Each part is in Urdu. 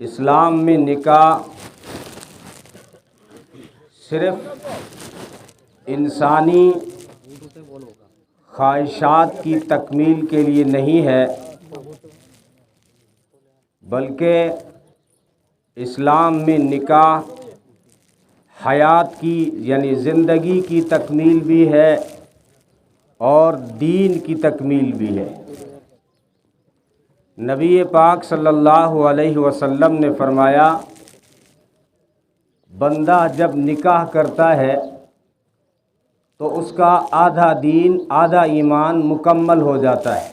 اسلام میں نکاح صرف انسانی خواہشات کی تکمیل کے لیے نہیں ہے، بلکہ اسلام میں نکاح حیات کی یعنی زندگی کی تکمیل بھی ہے اور دین کی تکمیل بھی ہے۔ نبی پاک صلی اللہ علیہ وسلم نے فرمایا، بندہ جب نکاح کرتا ہے تو اس کا آدھا دین آدھا ایمان مکمل ہو جاتا ہے۔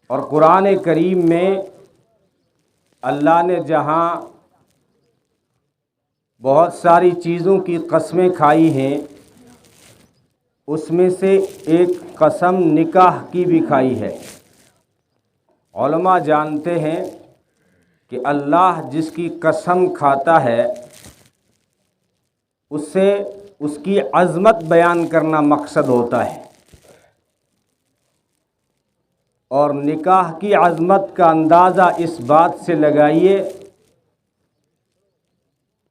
اور قرآن کریم میں اللہ نے جہاں بہت ساری چیزوں کی قسمیں کھائی ہیں، اس میں سے ایک قسم نکاح کی بھی کھائی ہے۔ علماء جانتے ہیں کہ اللہ جس کی قسم کھاتا ہے اس سے اس کی عظمت بیان کرنا مقصد ہوتا ہے، اور نکاح کی عظمت کا اندازہ اس بات سے لگائیے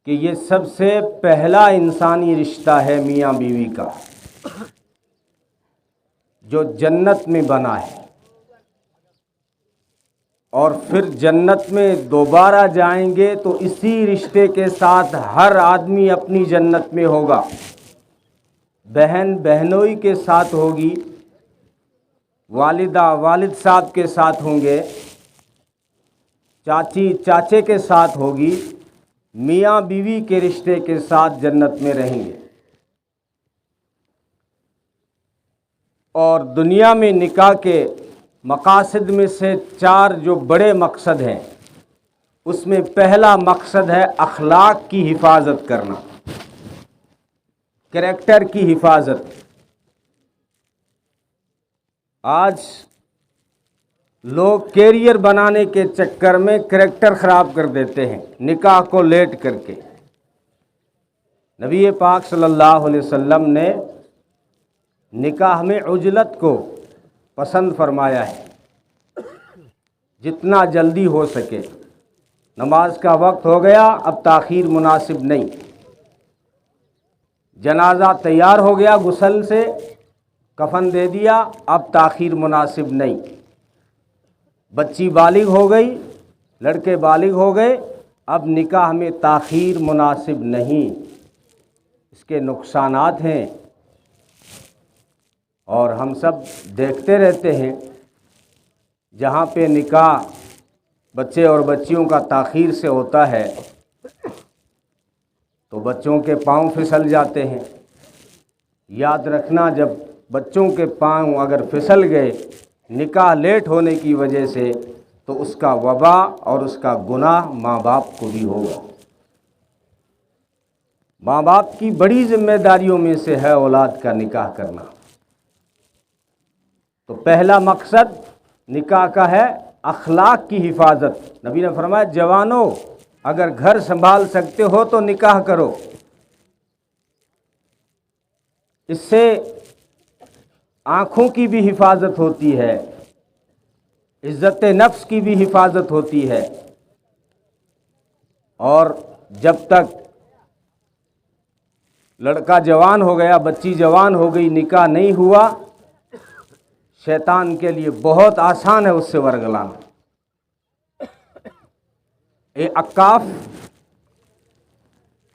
کہ یہ سب سے پہلا انسانی رشتہ ہے میاں بیوی کا، جو جنت میں بنا ہے، اور پھر جنت میں دوبارہ جائیں گے تو اسی رشتے کے ساتھ ہر آدمی اپنی جنت میں ہوگا۔ بہن بہنوئی کے ساتھ ہوگی، والدہ والد صاحب کے ساتھ ہوں گے، چاچی چاچے کے ساتھ ہوگی، میاں بیوی کے رشتے کے ساتھ جنت میں رہیں گے۔ اور دنیا میں نکاح کے مقاصد میں سے 4 جو بڑے مقصد ہیں، اس میں پہلا مقصد ہے اخلاق کی حفاظت کرنا، کریکٹر کی حفاظت۔ آج لوگ کیریئر بنانے کے چکر میں کریکٹر خراب کر دیتے ہیں نکاح کو لیٹ کر کے۔ نبی پاک صلی اللہ علیہ وسلم نے نکاح میں عجلت کو پسند فرمایا ہے، جتنا جلدی ہو سکے۔ نماز کا وقت ہو گیا، اب تاخیر مناسب نہیں۔ جنازہ تیار ہو گیا، غسل سے کفن دے دیا، اب تاخیر مناسب نہیں۔ بچی بالغ ہو گئی، لڑکے بالغ ہو گئے، اب نکاح میں تاخیر مناسب نہیں، اس کے نقصانات ہیں۔ اور ہم سب دیکھتے رہتے ہیں جہاں پہ نکاح بچے اور بچیوں کا تاخیر سے ہوتا ہے تو بچوں کے پاؤں پھسل جاتے ہیں۔ یاد رکھنا، جب بچوں کے پاؤں اگر پھسل گئے نکاح لیٹ ہونے کی وجہ سے تو اس کا وبا اور اس کا گناہ ماں باپ کو بھی ہوگا۔ ماں باپ کی بڑی ذمہ داریوں میں سے ہے اولاد کا نکاح کرنا۔ تو پہلا مقصد نکاح کا ہے اخلاق کی حفاظت۔ نبی نے فرمایا، جوانوں اگر گھر سنبھال سکتے ہو تو نکاح کرو، اس سے آنکھوں کی بھی حفاظت ہوتی ہے، عزت نفس کی بھی حفاظت ہوتی ہے۔ اور جب تک لڑکا جوان ہو گیا، بچی جوان ہو گئی، نکاح نہیں ہوا، شیطان کے لیے بہت آسان ہے اس سے ورگلانا۔ اے عکاف،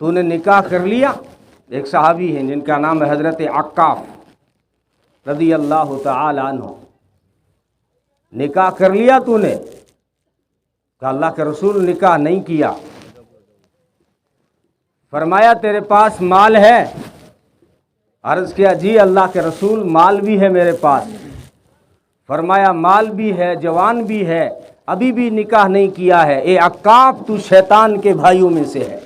تو نے نکاح کر لیا؟ ایک صحابی ہیں جن کا نام ہے حضرت عکاف رضی اللہ تعالی عنہ۔ نکاح کر لیا تو نے؟ کہا اللہ کے رسول نکاح نہیں کیا۔ فرمایا تیرے پاس مال ہے؟ عرض کیا جی اللہ کے رسول مال بھی ہے میرے پاس۔ فرمایا مال بھی ہے، جوان بھی ہے، ابھی بھی نکاح نہیں کیا ہے، اے عکاف تو شیطان کے بھائیوں میں سے ہے۔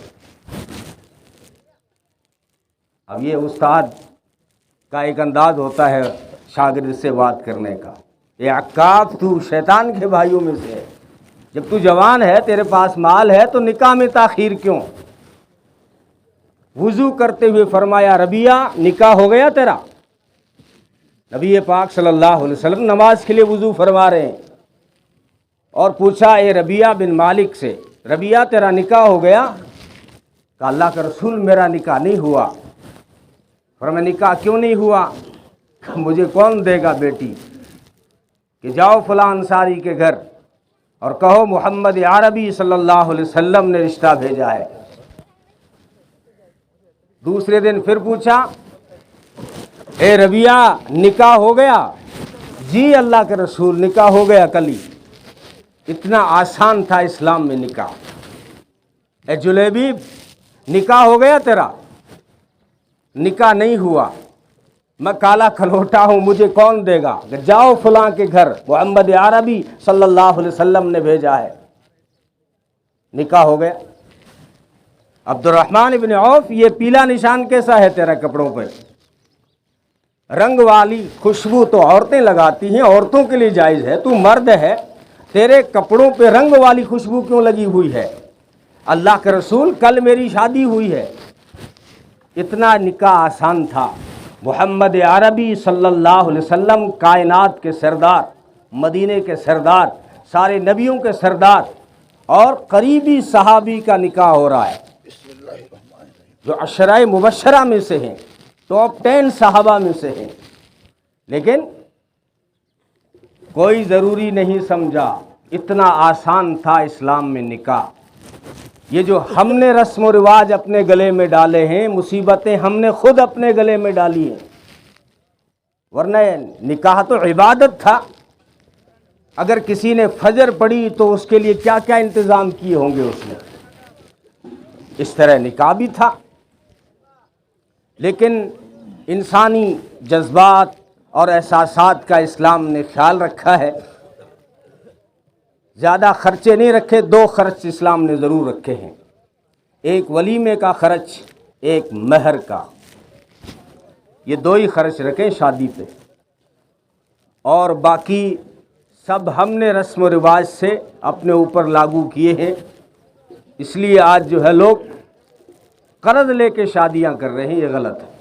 اب یہ استاد کا ایک انداز ہوتا ہے شاگرد سے بات کرنے کا، اے عکاف تو شیطان کے بھائیوں میں سے ہے، جب تو جوان ہے، تیرے پاس مال ہے، تو نکاح میں تاخیر کیوں؟ وضو کرتے ہوئے فرمایا ربیہ نکاح ہو گیا تیرا؟ نبی پاک صلی اللہ علیہ وسلم نماز کے لیے وضو فرما رہے ہیں۔ اور پوچھا اے ربیہ بن مالک سے، ربیہ تیرا نکاح ہو گیا؟ کہ اللہ کا رسول میرا نکاح نہیں ہوا۔ فرمایا نکاح کیوں نہیں ہوا؟ کہ مجھے کون دے گا بیٹی؟ کہ جاؤ فلاں انصاری کے گھر اور کہو محمد عربی صلی اللہ علیہ وسلم نے رشتہ بھیجا ہے۔ دوسرے دن پھر پوچھا اے ربیہ نکاح ہو گیا؟ جی اللہ کے رسول نکاح ہو گیا کل ہی۔ اتنا آسان تھا اسلام میں نکاح۔ اے جلیبی نکاح ہو گیا تیرا؟ نکاح نہیں ہوا، میں کالا کھلوٹا ہوں، مجھے کون دے گا؟ کہ جاؤ فلاں کے گھر، محمد عربی صلی اللہ علیہ وسلم نے بھیجا ہے، نکاح ہو گیا۔ عبد الرحمن ابن عوف یہ پیلا نشان کیسا ہے تیرا کپڑوں پہ؟ رنگ والی خوشبو تو عورتیں لگاتی ہیں، عورتوں کے لیے جائز ہے، تو مرد ہے، تیرے کپڑوں پہ رنگ والی خوشبو کیوں لگی ہوئی ہے؟ اللہ کے رسول کل میری شادی ہوئی ہے۔ اتنا نکاح آسان تھا۔ محمد عربی صلی اللہ علیہ وسلم کائنات کے سردار، مدینے کے سردار، سارے نبیوں کے سردار، اور قریبی صحابی کا نکاح ہو رہا ہے جو عشرۂ مبشرہ میں سے ہیں، ٹاپ 10 صحابہ میں سے ہیں، لیکن کوئی ضروری نہیں سمجھا۔ اتنا آسان تھا اسلام میں نکاح۔ یہ جو ہم نے رسم و رواج اپنے گلے میں ڈالے ہیں، مصیبتیں ہم نے خود اپنے گلے میں ڈالی ہیں، ورنہ نکاح تو عبادت تھا۔ اگر کسی نے فجر پڑھی تو اس کے لیے کیا کیا انتظام کیے ہوں گے اس نے، اس طرح نکاح بھی تھا۔ لیکن انسانی جذبات اور احساسات کا اسلام نے خیال رکھا ہے، زیادہ خرچے نہیں رکھے، 2 خرچ اسلام نے ضرور رکھے ہیں، ایک ولیمے کا خرچ، ایک مہر کا، یہ 2 ہی خرچ رکھے شادی پہ، اور باقی سب ہم نے رسم و رواج سے اپنے اوپر لاگو کیے ہیں۔ اس لیے آج جو ہے لوگ قرض لے کے شادیاں کر رہے ہیں، یہ غلط ہے۔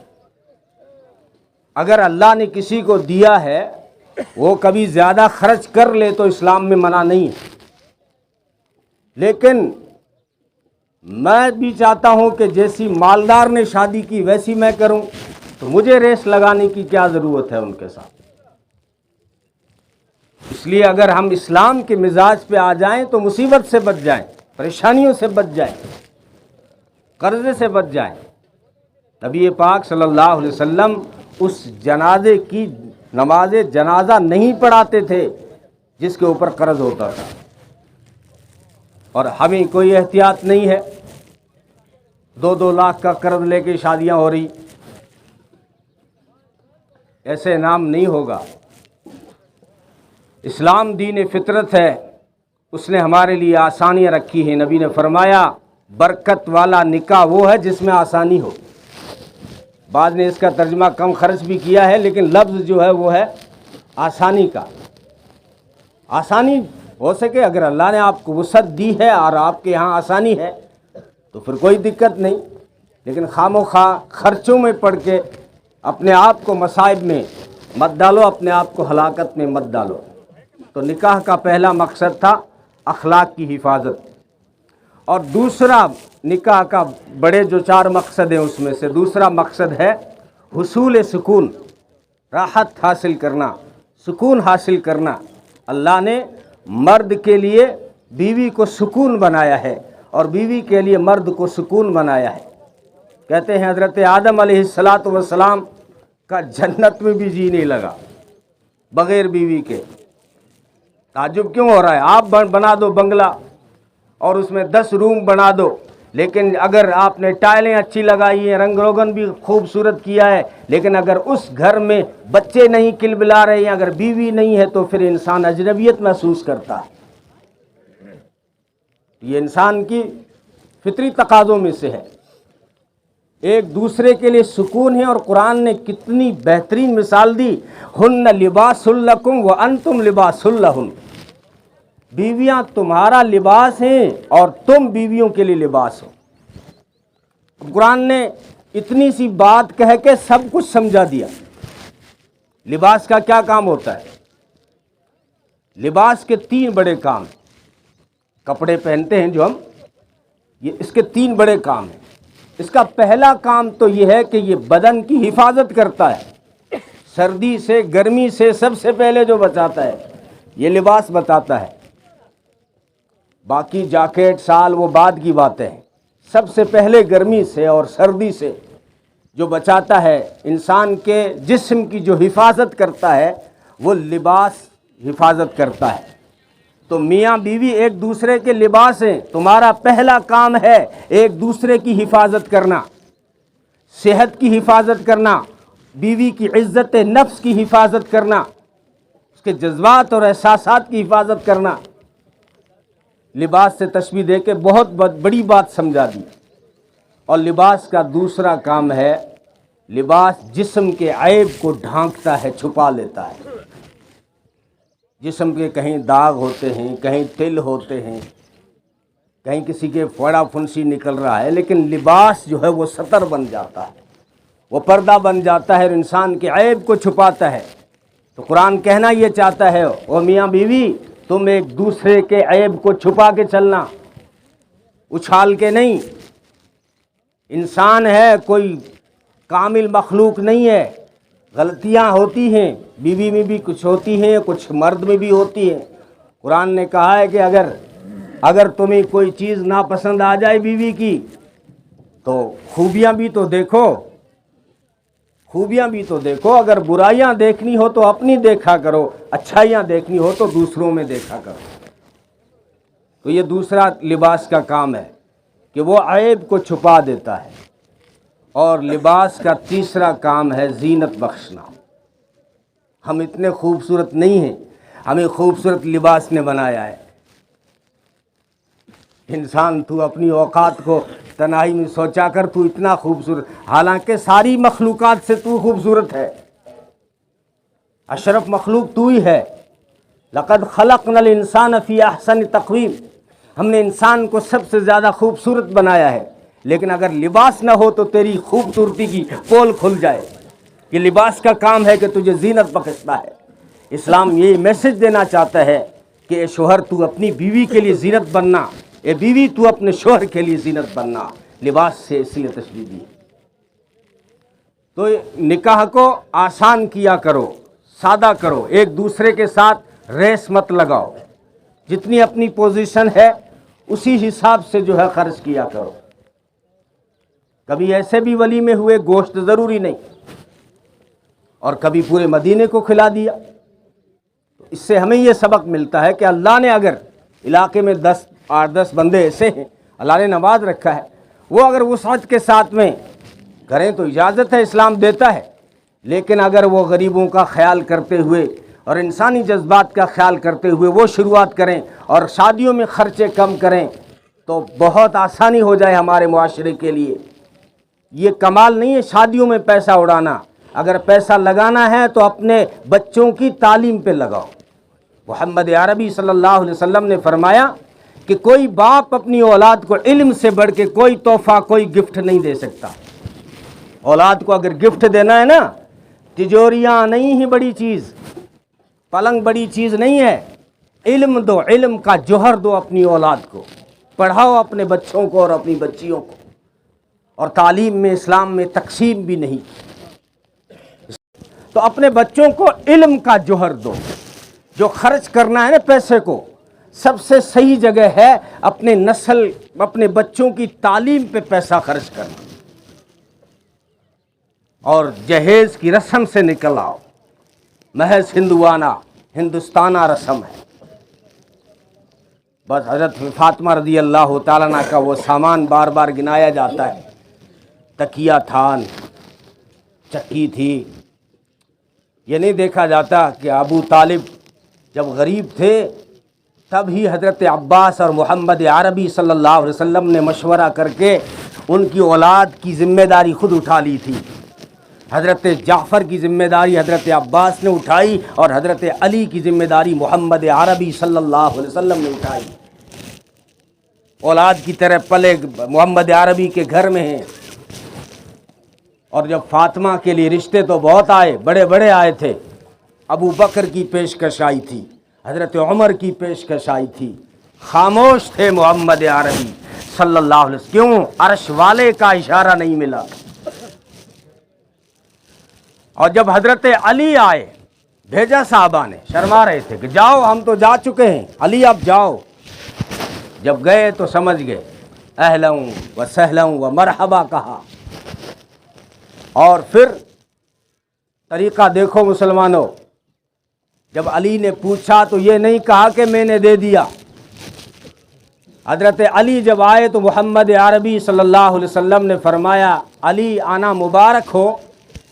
اگر اللہ نے کسی کو دیا ہے وہ کبھی زیادہ خرچ کر لے تو اسلام میں منع نہیں ہے، لیکن میں بھی چاہتا ہوں کہ جیسی مالدار نے شادی کی ویسی میں کروں، تو مجھے ریس لگانے کی کیا ضرورت ہے ان کے ساتھ؟ اس لیے اگر ہم اسلام کے مزاج پہ آ جائیں تو مصیبت سے بچ جائیں، پریشانیوں سے بچ جائیں، قرضے سے بچ جائیں۔ نبی پاک صلی اللہ علیہ وسلم اس جنازے کی نماز جنازہ نہیں پڑھاتے تھے جس کے اوپر قرض ہوتا تھا، اور ہمیں کوئی احتیاط نہیں ہے، 2 لاکھ کا قرض لے کے شادیاں ہو رہی، ایسے نام نہیں ہوگا۔ اسلام دین فطرت ہے، اس نے ہمارے لیے آسانیاں رکھی ہیں۔ نبی نے فرمایا برکت والا نکاح وہ ہے جس میں آسانی ہو۔ بعض نے اس کا ترجمہ کم خرچ بھی کیا ہے، لیکن لفظ جو ہے وہ ہے آسانی کا۔ آسانی ہو سکے، اگر اللہ نے آپ کو وسعت دی ہے اور آپ کے ہاں آسانی ہے تو پھر کوئی دقت نہیں، لیکن خام و خواہ خرچوں میں پڑ کے اپنے آپ کو مصائب میں مت ڈالو، اپنے آپ کو ہلاکت میں مت ڈالو۔ تو نکاح کا پہلا مقصد تھا اخلاق کی حفاظت، اور دوسرا نکاح کا بڑے جو 4 مقصد ہیں اس میں سے دوسرا مقصد ہے حصول سکون، راحت حاصل کرنا، سکون حاصل کرنا۔ اللہ نے مرد کے لیے بیوی کو سکون بنایا ہے اور بیوی کے لیے مرد کو سکون بنایا ہے۔ کہتے ہیں حضرت آدم علیہ السلام کا جنت میں بھی جی نہیں لگا بغیر بیوی کے۔ تعجب کیوں ہو رہا ہے؟ آپ بنا دو بنگلہ اور اس میں 10 روم بنا دو، لیکن اگر آپ نے ٹائلیں اچھی لگائی ہیں، رنگ روگن بھی خوبصورت کیا ہے، لیکن اگر اس گھر میں بچے نہیں کلبلا رہے ہیں، اگر بیوی نہیں ہے، تو پھر انسان اجنبیت محسوس کرتا ہے۔ یہ انسان کی فطری تقاضوں میں سے ہے، ایک دوسرے کے لیے سکون ہے۔ اور قرآن نے کتنی بہترین مثال دی، ہن لباس لکم وانتم لباس لہن، بیویاں تمہارا لباس ہیں اور تم بیویوں کے لیے لباس ہو۔ قرآن نے اتنی سی بات کہہ کے سب کچھ سمجھا دیا۔ لباس کا کیا کام ہوتا ہے؟ لباس کے 3 بڑے کام، کپڑے پہنتے ہیں جو ہم، یہ اس کے 3 بڑے کام ہیں۔ اس کا پہلا کام تو یہ ہے کہ یہ بدن کی حفاظت کرتا ہے، سردی سے گرمی سے سب سے پہلے جو بچاتا ہے یہ لباس بتاتا ہے۔ باقی جاکٹ شال وہ بعد کی باتیں ہیں، سب سے پہلے گرمی سے اور سردی سے جو بچاتا ہے، انسان کے جسم کی جو حفاظت کرتا ہے وہ لباس حفاظت کرتا ہے۔ تو میاں بیوی ایک دوسرے کے لباس ہیں، تمہارا پہلا کام ہے ایک دوسرے کی حفاظت کرنا، صحت کی حفاظت کرنا، بیوی کی عزت نفس کی حفاظت کرنا، اس کے جذبات اور احساسات کی حفاظت کرنا۔ لباس سے تشبیہ دے کے بہت بڑی بات سمجھا دی۔ اور لباس کا دوسرا کام ہے، لباس جسم کے عیب کو ڈھانکتا ہے، چھپا لیتا ہے۔ جسم کے کہیں داغ ہوتے ہیں، کہیں تل ہوتے ہیں، کہیں کسی کے پھوڑا پھنسی نکل رہا ہے، لیکن لباس جو ہے وہ ستر بن جاتا ہے، وہ پردہ بن جاتا ہے اور انسان کے عیب کو چھپاتا ہے۔ تو قرآن کہنا یہ چاہتا ہے، او میاں بیوی تم ایک دوسرے کے عیب کو چھپا کے چلنا، اچھال کے نہیں۔ انسان ہے، کوئی کامل مخلوق نہیں ہے، غلطیاں ہوتی ہیں، بیوی میں بھی کچھ ہوتی ہیں، کچھ مرد میں بھی ہوتی ہیں۔ قرآن نے کہا ہے کہ اگر تمہیں کوئی چیز ناپسند آ جائے بیوی کی تو خوبیاں بھی تو دیکھو، خوبیاں بھی تو دیکھو۔ اگر برائیاں دیکھنی ہو تو اپنی دیکھا کرو، اچھائیاں دیکھنی ہو تو دوسروں میں دیکھا کرو۔ تو یہ دوسرا لباس کا کام ہے کہ وہ عیب کو چھپا دیتا ہے۔ اور لباس کا تیسرا کام ہے زینت بخشنا۔ ہم اتنے خوبصورت نہیں ہیں، ہمیں خوبصورت لباس نے بنایا ہے۔ انسان تو اپنی اوقات کو تنہائی میں سوچا کر، تو اتنا خوبصورت، حالانکہ ساری مخلوقات سے تو خوبصورت ہے، اشرف مخلوق تو ہی ہے۔ لقد خلقنا الانسان فی احسن تقویم، ہم نے انسان کو سب سے زیادہ خوبصورت بنایا ہے۔ لیکن اگر لباس نہ ہو تو تیری خوبصورتی کی پول کھل جائے۔ یہ لباس کا کام ہے کہ تجھے زینت بخشتا ہے۔ اسلام یہ میسج دینا چاہتا ہے کہ اے شوہر تو اپنی بیوی کے لیے زینت بننا، اے بیوی تو اپنے شوہر کے لیے زینت بننا۔ لباس سے اس لیے تشبیہ دی۔ تو نکاح کو آسان کیا کرو، سادہ کرو، ایک دوسرے کے ساتھ ریس مت لگاؤ، جتنی اپنی پوزیشن ہے اسی حساب سے جو ہے خرچ کیا کرو۔ کبھی ایسے بھی ولیمے ہوئے، گوشت ضروری نہیں، اور کبھی پورے مدینے کو کھلا دیا۔ اس سے ہمیں یہ سبق ملتا ہے کہ اللہ نے اگر علاقے میں 8-10 بندے ایسے ہیں اللہ نے نواز رکھا ہے، وہ اگر وسعت کے ساتھ میں کریں تو اجازت ہے، اسلام دیتا ہے۔ لیکن اگر وہ غریبوں کا خیال کرتے ہوئے اور انسانی جذبات کا خیال کرتے ہوئے وہ شروعات کریں اور شادیوں میں خرچے کم کریں تو بہت آسانی ہو جائے ہمارے معاشرے کے لیے۔ یہ کمال نہیں ہے شادیوں میں پیسہ اڑانا، اگر پیسہ لگانا ہے تو اپنے بچوں کی تعلیم پہ لگاؤ۔ محمد عربی صلی اللہ علیہ وسلم نے فرمایا کہ کوئی باپ اپنی اولاد کو علم سے بڑھ کے کوئی تحفہ، کوئی گفٹ نہیں دے سکتا۔ اولاد کو اگر گفٹ دینا ہے نا، تجوریاں نہیں ہی بڑی چیز، پلنگ بڑی چیز نہیں ہے، علم دو، علم کا جوہر دو اپنی اولاد کو، پڑھاؤ اپنے بچوں کو اور اپنی بچیوں کو۔ اور تعلیم میں اسلام میں تقسیم بھی نہیں، تو اپنے بچوں کو علم کا جوہر دو۔ جو خرچ کرنا ہے نا پیسے کو، سب سے صحیح جگہ ہے اپنے نسل، اپنے بچوں کی تعلیم پہ پیسہ خرچ کرنا۔ اور جہیز کی رسم سے نکل آؤ، محض ہندوانہ ہندوستانہ رسم ہے۔ بس حضرت فاطمہ رضی اللہ تعالیٰ عنہ کا وہ سامان بار بار گنایا جاتا ہے، تکیہ تھان، چکی تھی۔ یہ نہیں دیکھا جاتا کہ ابو طالب جب غریب تھے تب ہی حضرت عباس اور محمد عربی صلی اللہ علیہ وسلم نے مشورہ کر کے ان کی اولاد کی ذمہ داری خود اٹھا لی تھی۔ حضرت جعفر کی ذمہ داری حضرت عباس نے اٹھائی اور حضرت علی کی ذمہ داری محمد عربی صلی اللہ علیہ وسلم نے اٹھائی۔ اولاد کی طرح پلے محمد عربی کے گھر میں ہیں۔ اور جب فاطمہ کے لیے رشتے تو بہت آئے، بڑے بڑے آئے تھے، ابو بکر کی پیشکش آئی تھی، حضرت عمر کی پیشکش آئی تھی، خاموش تھے محمد عربی صلی اللہ علیہ وسلم. کیوں؟ عرش والے کا اشارہ نہیں ملا. اور جب حضرت علی آئے، بھیجا صحابہ نے، شرما رہے تھے کہ جاؤ ہم تو جا چکے ہیں، علی اب جاؤ. جب گئے تو سمجھ گئے، اہلا و سہلا و مرحبا کہا. اور پھر طریقہ دیکھو مسلمانوں، جب علی نے پوچھا تو یہ نہیں کہا کہ میں نے دے دیا. حضرت علی جب آئے تو محمد عربی صلی اللہ علیہ وسلم نے فرمایا، علی آنا مبارک ہو،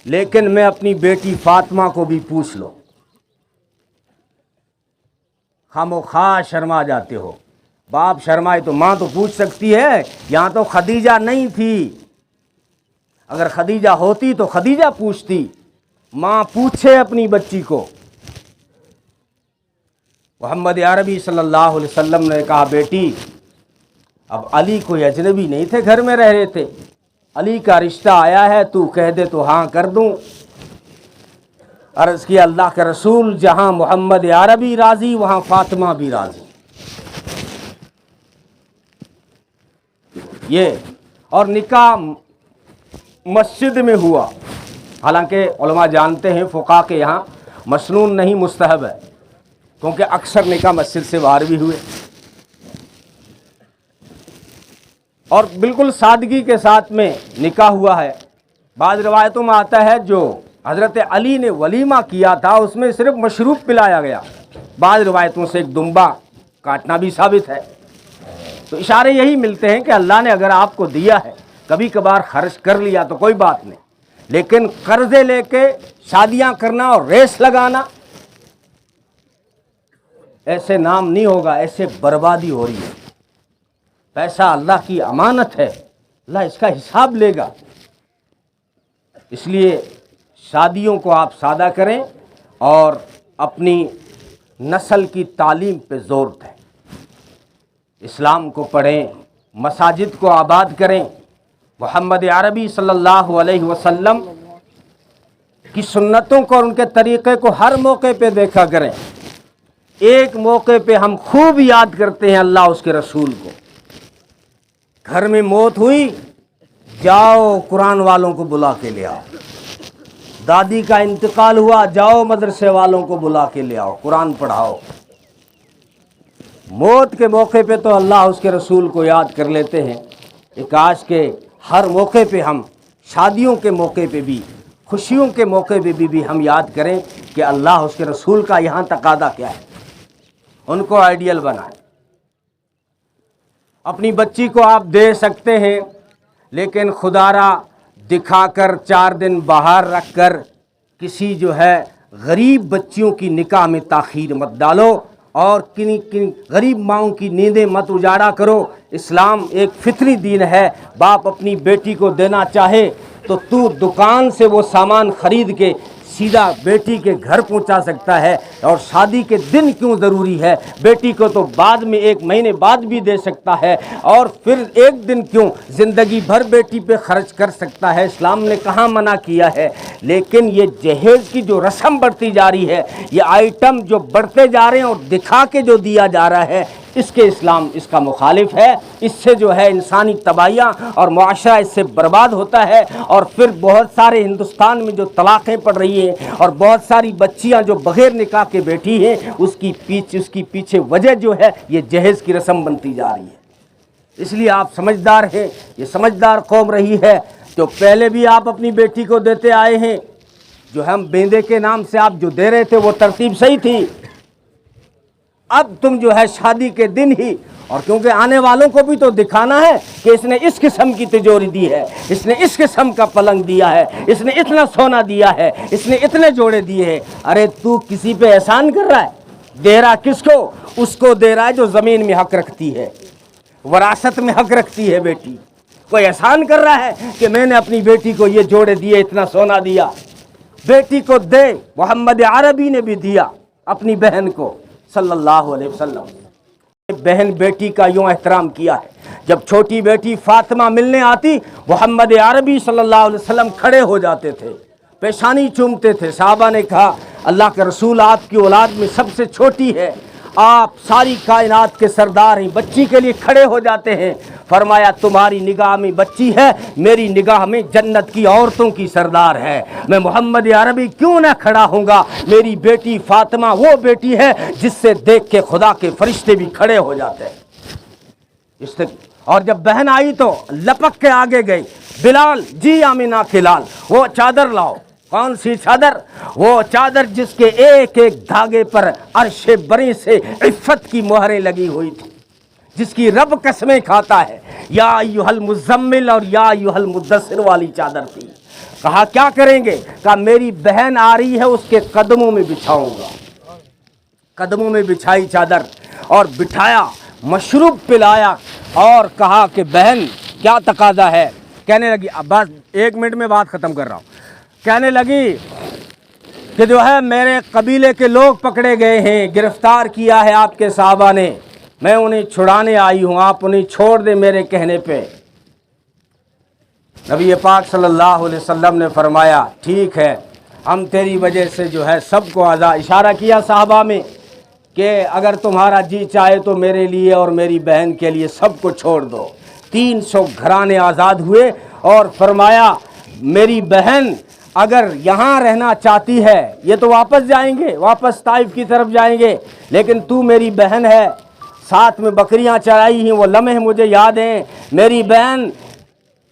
لیکن میں اپنی بیٹی فاطمہ کو بھی پوچھ لو. خاموخواہ شرما جاتے ہو. باپ شرمائے تو ماں تو پوچھ سکتی ہے. یہاں تو خدیجہ نہیں تھی، اگر خدیجہ ہوتی تو خدیجہ پوچھتی. ماں پوچھے اپنی بچی کو. محمد عربی صلی اللہ علیہ وسلم نے کہا، بیٹی اب علی کوئی اجنبی نہیں تھے، گھر میں رہ رہے تھے، علی کا رشتہ آیا ہے، تو کہہ دے تو ہاں کر دوں. عرض کیا، اللہ کے رسول جہاں محمد عربی راضی وہاں فاطمہ بھی راضی. یہ اور نکاح مسجد میں ہوا. حالانکہ علماء جانتے ہیں، فقہا کے یہاں مسنون نہیں مستحب ہے، کیونکہ اکثر نکاح مسجد سے باہر بھی ہوئے. اور بالکل سادگی کے ساتھ میں نکاح ہوا ہے. بعض روایتوں میں آتا ہے جو حضرت علی نے ولیمہ کیا تھا اس میں صرف مشروب پلایا گیا. بعض روایتوں سے ایک دمبا کاٹنا بھی ثابت ہے. تو اشارے یہی ملتے ہیں کہ اللہ نے اگر آپ کو دیا ہے، کبھی کبھار خرچ کر لیا تو کوئی بات نہیں، لیکن قرضے لے کے شادیاں کرنا اور ریس لگانا، ایسے نام نہیں ہوگا، ایسے بربادی ہو رہی ہے. پیسہ اللہ کی امانت ہے، اللہ اس کا حساب لے گا. اس لیے شادیوں کو آپ سادہ کریں اور اپنی نسل کی تعلیم پہ زور دیں. اسلام کو پڑھیں، مساجد کو آباد کریں. محمد عربی صلی اللہ علیہ وسلم کی سنتوں کو اور ان کے طریقے کو ہر موقع پہ دیکھا کریں. ایک موقع پہ ہم خوب یاد کرتے ہیں اللہ اس کے رسول کو. گھر میں موت ہوئی، جاؤ قرآن والوں کو بلا کے لے آؤ. دادی کا انتقال ہوا، جاؤ مدرسے والوں کو بلا کے لے آؤ، قرآن پڑھاؤ. موت کے موقع پہ تو اللہ اس کے رسول کو یاد کر لیتے ہیں. کہ کاش کہ ہر موقع پہ ہم، شادیوں کے موقع پہ بھی، خوشیوں کے موقع پہ بھی ہم یاد کریں کہ اللہ اس کے رسول کا یہاں تقاضا کیا ہے، ان کو آئیڈیل بنائیں. اپنی بچی کو آپ دے سکتے ہیں، لیکن خدا را دکھا کر 4 دن باہر رکھ کر کسی جو ہے غریب بچیوں کی نکاح میں تاخیر مت ڈالو، اور کن غریب ماؤں کی نیندیں مت اجاڑا کرو. اسلام ایک فطری دین ہے. باپ اپنی بیٹی کو دینا چاہے تو دکان سے وہ سامان خرید کے سیدھا بیٹی کے گھر پہنچا سکتا ہے. اور شادی کے دن کیوں ضروری ہے؟ بیٹی کو تو بعد میں 1 مہینے بعد بھی دے سکتا ہے، اور پھر 1 دن کیوں، زندگی بھر بیٹی پہ خرچ کر سکتا ہے. اسلام نے کہاں منع کیا ہے؟ لیکن یہ جہیز کی جو رسم بڑھتی جا رہی ہے، یہ آئٹم جو بڑھتے جا رہے ہیں اور دکھا کے جو دیا جا رہا ہے، اس کے اسلام اس کا مخالف ہے. اس سے جو ہے انسانی تباہیاں اور معاشرہ اس سے برباد ہوتا ہے. اور پھر بہت سارے ہندوستان میں جو طلاقیں پڑ رہی ہیں اور بہت ساری بچیاں جو بغیر نکاح کے بیٹھی ہیں، اس کی پیچھے وجہ جو ہے یہ جہیز کی رسم بنتی جا رہی ہے. اس لیے آپ سمجھدار ہیں، یہ سمجھدار قوم رہی ہے. تو پہلے بھی آپ اپنی بیٹی کو دیتے آئے ہیں، جو ہم بیندے کے نام سے آپ جو دے رہے تھے وہ ترتیب صحیح تھی. اب تم جو ہے شادی کے دن ہی، اور کیونکہ آنے والوں کو بھی تو دکھانا ہے کہ اس نے اس قسم کی تجوری دی ہے، اس نے اس قسم کا پلنگ دیا ہے، اس نے اتنا سونا دیا ہے، اس نے اتنے جوڑے دیے ہیں. ارے تو کسی پہ احسان کر رہا ہے؟ دے رہا کس کو؟ اس کو دے رہا ہے جو زمین میں حق رکھتی ہے، وراثت میں حق رکھتی ہے. بیٹی کوئی احسان کر رہا ہے کہ میں نے اپنی بیٹی کو یہ جوڑے دیے، اتنا سونا دیا؟ بیٹی کو دے. محمد عربی نے بھی دیا اپنی بہن کو صلی اللہ علیہ وسلم. بہن بیٹی کا یوں احترام کیا ہے. جب چھوٹی بیٹی فاطمہ ملنے آتی، محمد عربی صلی اللہ علیہ وسلم کھڑے ہو جاتے تھے، پیشانی چومتے تھے. صحابہ نے کہا، اللہ کے رسول آپ کی اولاد میں سب سے چھوٹی ہے، آپ ساری کائنات کے سردار ہیں، بچی کے لیے کھڑے ہو جاتے ہیں۔ فرمایا تمہاری نگاہ میں بچی ہے، میری نگاہ میں جنت کی عورتوں کی سردار ہے، میں محمد عربی کیوں نہ کھڑا ہوں گا؟ میری بیٹی فاطمہ وہ بیٹی ہے جس سے دیکھ کے خدا کے فرشتے بھی کھڑے ہو جاتے ہیں۔ اور جب بہن آئی تو لپک کے آگے گئی، بلال جی آمینہ کے لال وہ چادر لاؤ۔ کون سی چادر؟ وہ چادر جس کے ایک ایک دھاگے پر عرش بری سے عفت کی مہریں لگی ہوئی تھی، جس کی رب قسمیں کھاتا ہے۔ یا ایھا المزمل اور یا ایھا المدثر والی چادر تھی۔ کہا کیا کریں گے؟ کہا میری بہن آ رہی ہے، اس کے قدموں میں بچھاؤں گا۔ قدموں میں بچھائی چادر اور بٹھایا، مشروب پلایا اور کہا کہ بہن کیا تقاضا ہے؟ کہنے لگی، اب بس 1 منٹ میں بات ختم کر رہا ہوں۔ کہنے لگی کہ جو ہے میرے قبیلے کے لوگ پکڑے گئے ہیں، گرفتار کیا ہے آپ کے صحابہ نے، میں انہیں چھڑانے آئی ہوں، آپ انہیں چھوڑ دیں میرے کہنے پہ۔ نبی پاک صلی اللہ علیہ وسلم نے فرمایا ٹھیک ہے، ہم تیری وجہ سے جو ہے سب کو اشارہ کیا صحابہ میں کہ اگر تمہارا جی چاہے تو میرے لیے اور میری بہن کے لیے سب کو چھوڑ دو۔ 300 گھرانے آزاد ہوئے اور فرمایا میری بہن اگر یہاں رہنا چاہتی ہے، یہ تو واپس جائیں گے، واپس طائف کی طرف جائیں گے، لیکن تو میری بہن ہے، ساتھ میں بکریاں چرائی ہیں، وہ لمحے مجھے یاد ہیں، میری بہن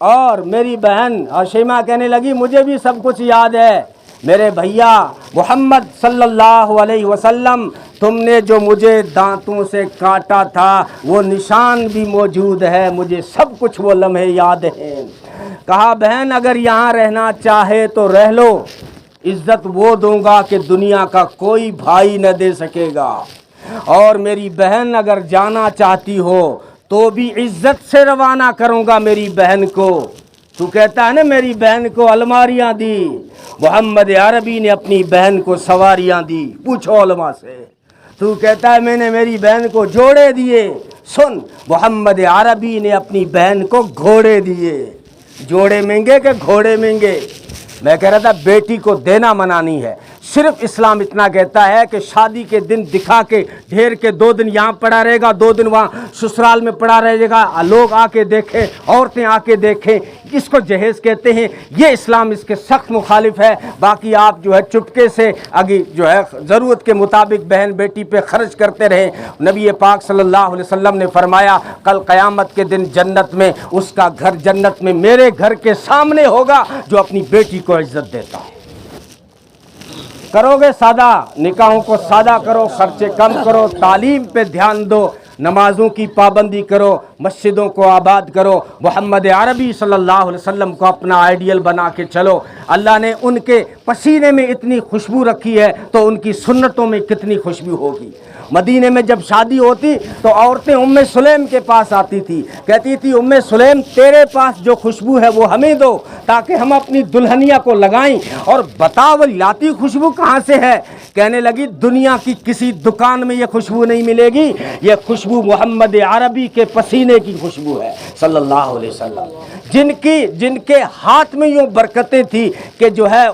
اور شیمہ کہنے لگی مجھے بھی سب کچھ یاد ہے، میرے بھیا محمد صلی اللہ علیہ وسلم، تم نے جو مجھے دانتوں سے کاٹا تھا وہ نشان بھی موجود ہے، مجھے سب کچھ وہ لمحے یاد ہیں۔ کہا بہن اگر یہاں رہنا چاہے تو رہ لو، عزت وہ دوں گا کہ دنیا کا کوئی بھائی نہ دے سکے گا، اور میری بہن اگر جانا چاہتی ہو تو بھی عزت سے روانہ کروں گا میری بہن کو۔ تو کہتا ہے نا میری بہن کو الماریاں دی، محمد عربی نے اپنی بہن کو سواریاں دی، پوچھو علماء سے۔ تو کہتا ہے میں نے میری بہن کو جوڑے دیے، سن محمد عربی نے اپنی بہن کو گھوڑے دیے۔ جوڑے مہنگے کہ گھوڑے مہنگے؟ میں کہہ رہا تھا بیٹی کو دینا منع نہیں ہے، صرف اسلام اتنا کہتا ہے کہ شادی کے دن دکھا کے ڈھیر کے 2 دن یہاں پڑا رہے گا، 2 دن وہاں سسرال میں پڑا رہے گا، لوگ آ کے دیکھیں، عورتیں آ کے دیکھیں، اس کو جہیز کہتے ہیں، یہ اسلام اس کے سخت مخالف ہے۔ باقی آپ جو ہے چٹکے سے آگے جو ہے ضرورت کے مطابق بہن بیٹی پہ خرچ کرتے رہیں۔ نبی پاک صلی اللہ علیہ وسلم نے فرمایا کل قیامت کے دن جنت میں اس کا گھر جنت میں میرے گھر کے سامنے ہوگا جو اپنی بیٹی کو عزت دیتا ہے۔ کرو گے سادہ، نکاحوں کو سادہ کرو، خرچے کم کرو، تعلیم پہ دھیان دو، نمازوں کی پابندی کرو، مسجدوں کو آباد کرو، محمد عربی صلی اللہ علیہ وسلم کو اپنا آئیڈیل بنا کے چلو۔ اللہ نے ان کے پسینے میں اتنی خوشبو رکھی ہے تو ان کی سنتوں میں کتنی خوشبو ہوگی۔ مدینے میں جب شادی ہوتی تو عورتیں ام سلیم کے پاس آتی تھی، کہتی تھی ام سلیم تیرے پاس جو خوشبو ہے وہ ہمیں دو تاکہ ہم اپنی دلہنیا کو لگائیں، اور بتاؤ لاتی خوشبو کہاں سے ہے؟ کہنے لگی دنیا کی کسی دکان میں یہ خوشبو نہیں ملے گی، یہ خوشبو محمد عربی کے پسینے کی خوشبو ہے صلی اللہ علیہ وسلم، جن کے ہاتھ میں یوں برکتیں تھی کہ جو ہے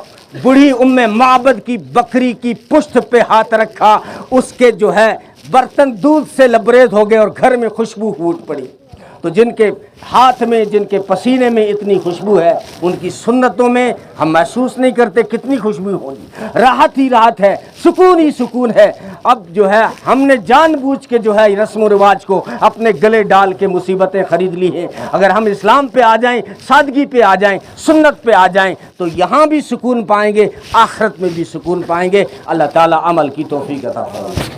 بڑھی ام معبد کی بکری کی پشت پہ ہاتھ رکھا، اس کے جو ہے برتن دودھ سے لبریز ہو گئے اور گھر میں خوشبو پھوٹ پڑی۔ تو جن کے ہاتھ میں، جن کے پسینے میں اتنی خوشبو ہے، ان کی سنتوں میں ہم محسوس نہیں کرتے کتنی خوشبو ہوگی۔ راحت ہی راحت ہے، سکون ہی سکون ہے۔ اب جو ہے ہم نے جان بوجھ کے جو ہے رسم و رواج کو اپنے گلے ڈال کے مصیبتیں خرید لی ہیں۔ اگر ہم اسلام پہ آ جائیں، سادگی پہ آ جائیں، سنت پہ آ جائیں تو یہاں بھی سکون پائیں گے، آخرت میں بھی سکون پائیں گے۔ اللہ تعالی عمل کی توفیق عطا فرمائے۔